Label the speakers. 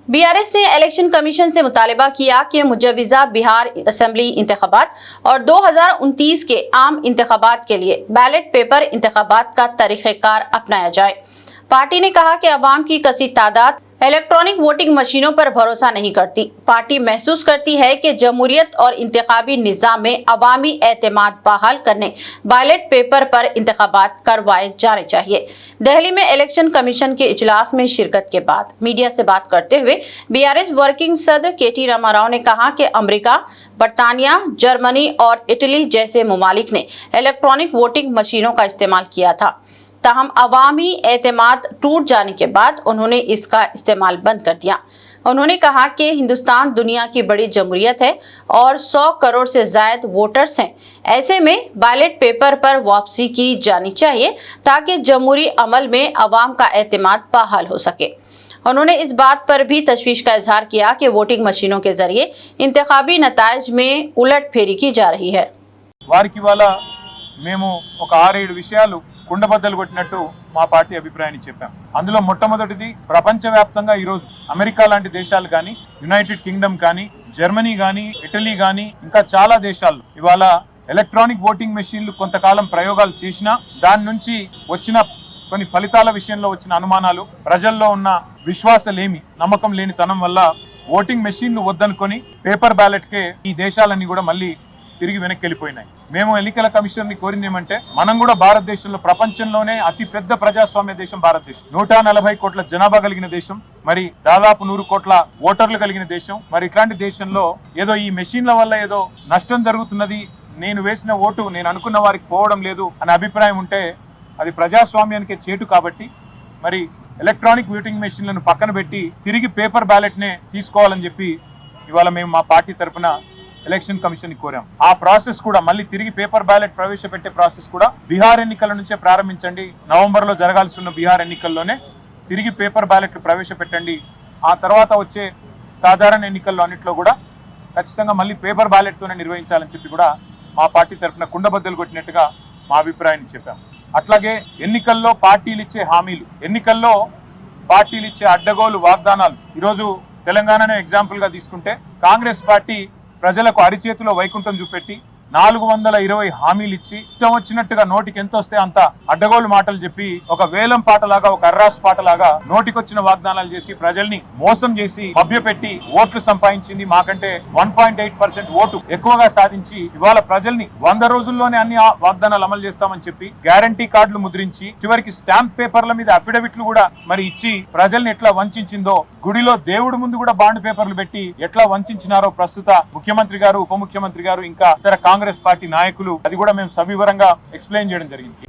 Speaker 1: BRS ने election commission से मुतालिबा किया कि मुजव्विज़ा बिहार असेंबली इंतखाबात और 2029 के आम इंतखाबात के लिए बैलेट पेपर इंतखाबात का तरीक़ेकार अपनाया जाए। पार्टी ने कहा कि अवाम की कसी तादाद इलेक्ट्रॉनिक वोटिंग मशीनों पर भरोसा नहीं करती। पार्टी महसूस करती है कि जमहूरियत और इंतखाबी निज़ाम में अवामी एतमाद बहाल करने बैलेट पेपर पर इंतखाबात करवाए जाने चाहिए। दिल्ली में इलेक्शन कमीशन के इजलास में शिरकत के बाद मीडिया से बात करते हुए बीआरएस वर्किंग सदर KT रामाराव ने कहा कि अमेरिका, बरतानिया, जर्मनी और इटली जैसे ममालिक ने इलेक्ट्रॉनिक वोटिंग मशीनों का इस्तेमाल किया था, ताहम अवामी एतमाद टूट जाने के बाद उन्होंने इसका इस्तेमाल बंद कर दिया। उन्होंने कहा कि हिंदुस्तान दुनिया की बड़ी जमहूरियत है और 100 करोड़ से ज़ायद वोटर्स हैं। ऐसे में बैलेट पेपर पर वापसी की जानी चाहिए ताकि जमहूरी अमल में अवाम का एतमाद बहाल हो सके। उन्होंने इस बात पर भी तशवीश का इजहार किया कि वोटिंग मशीनों के जरिए इंतखाबी नताइज में उलट फेरी की जा रही है।
Speaker 2: వారికి వాళ్ళ మేము ఒక 6-7 విషయాలు కుండబద్దలు కొట్టినట్టు మా పార్టీ అభిప్రాయాన్ని చెప్పాం. అందులో మొట్టమొదటిది ప్రపంచవ్యాప్తంగా ఈరోజు అమెరికా లాంటి దేశాలు కానీ, యునైటెడ్ కింగ్డమ్ కానీ, జర్మనీ కానీ, ఇటలీ కానీ ఇంకా చాలా దేశాల్లో ఇవాళ ఎలక్ట్రానిక్ ఓటింగ్ మెషిన్లు కొంతకాలం ప్రయోగాలు చేసినా దాని నుంచి వచ్చిన కొన్ని ఫలితాల విషయంలో వచ్చిన అనుమానాలు, ప్రజల్లో ఉన్న విశ్వాసలేమి, నమ్మకం లేనితనం వల్ల ఓటింగ్ మెషిన్లు వద్దనుకొని పేపర్ బ్యాలెట్కే ఈ దేశాలన్నీ కూడా మళ్ళీ తిరిగి వెనక్కి వెళ్ళిపోయినాయి. మేము ఎన్నికల కమిషన్ ని కోరింది ఏమంటే మనం కూడా భారతదేశంలో ప్రపంచంలోనే అతి పెద్ద ప్రజాస్వామ్య దేశం భారతదేశం. 140 కోట్ల జనాభా కలిగిన దేశం, మరి దాదాపు 100 కోట్ల ఓటర్లు కలిగిన దేశం. మరి ఇట్లాంటి దేశంలో ఏదో ఈ మెషిన్ల వల్ల ఏదో నష్టం జరుగుతున్నది, నేను వేసిన ఓటు నేను అనుకున్న వారికి పోవడం లేదు అనే అభిప్రాయం ఉంటే అది ప్రజాస్వామ్యానికి చేటు. కాబట్టి మరి ఎలక్ట్రానిక్ ఓటింగ్ మెషిన్లను పక్కన పెట్టి తిరిగి పేపర్ బ్యాలెట్ నే తీసుకోవాలని చెప్పి ఇవాళ మేము మా పార్టీ తరఫున ఎలక్షన్ కమిషన్ ని కోరాం. ఆ ప్రాసెస్ కూడా మళ్ళీ తిరిగి పేపర్ బ్యాలెట్ ప్రవేశపెట్టే ప్రాసెస్ కూడా బీహార్ ఎన్నికల నుంచే ప్రారంభించండి. నవంబర్ లో జరగాల్సి ఉన్న బీహార్ ఎన్నికల్లోనే తిరిగి పేపర్ బ్యాలెట్ ప్రవేశపెట్టండి. ఆ తర్వాత వచ్చే సాధారణ ఎన్నికల్లో అన్నింటిలో కూడా ఖచ్చితంగా మళ్ళీ పేపర్ బ్యాలెట్ తోనే నిర్వహించాలని చెప్పి కూడా మా పార్టీ తరఫున కుండబద్దలు కొట్టినట్టుగా మా అభిప్రాయాన్ని చెప్పాం. అట్లాగే ఎన్నికల్లో పార్టీలు ఇచ్చే హామీలు, ఎన్నికల్లో పార్టీలు ఇచ్చే అడ్డగోలు వాగ్దానాలు, ఈరోజు తెలంగాణనే ఎగ్జాంపుల్ గా తీసుకుంటే కాంగ్రెస్ పార్టీ ప్రజలకు అరిచేతిలో వైకుంఠం చూపెట్టి 420 హామీలు ఇచ్చి ఇష్టం వచ్చినట్టుగా నోటికి ఎంత వస్తే అంత అడ్డగోలు మాటలు చెప్పి ఒక వేలం పాటలాగా, ఒక అర్రాస్ పాటలాగా నోటికొచ్చిన వాగ్దానాలు చేసి ప్రజల్ని మోసం చేసి మభ్యపెట్టి ఓట్లు సంపాదించింది. మాకంటే 1.8% ఓటు ఎక్కువగా సాధించి ఇవాళ ప్రజల్ని 100 రోజుల్లోనే అన్ని వాగ్దానాలు అమలు చేస్తామని చెప్పి గ్యారంటీ కార్డులు ముద్రించి చివరికి స్టాంప్ పేపర్ల మీద అఫిడవిట్లు కూడా మరి ఇచ్చి ప్రజల్ని ఎట్లా వంచిందో, గుడిలో దేవుడి ముందు కూడా బాండ్ పేపర్లు పెట్టి ఎట్లా వంచినారో ప్రస్తుత ముఖ్యమంత్రి గారు, ఉప ముఖ్యమంత్రి గారు ఇంకా ఇతర కాంగ్రెస్ పార్టీ నాయకులు, అది కూడా మేము సవివరంగా ఎక్స్ప్లెయిన్ చేయడం జరిగింది.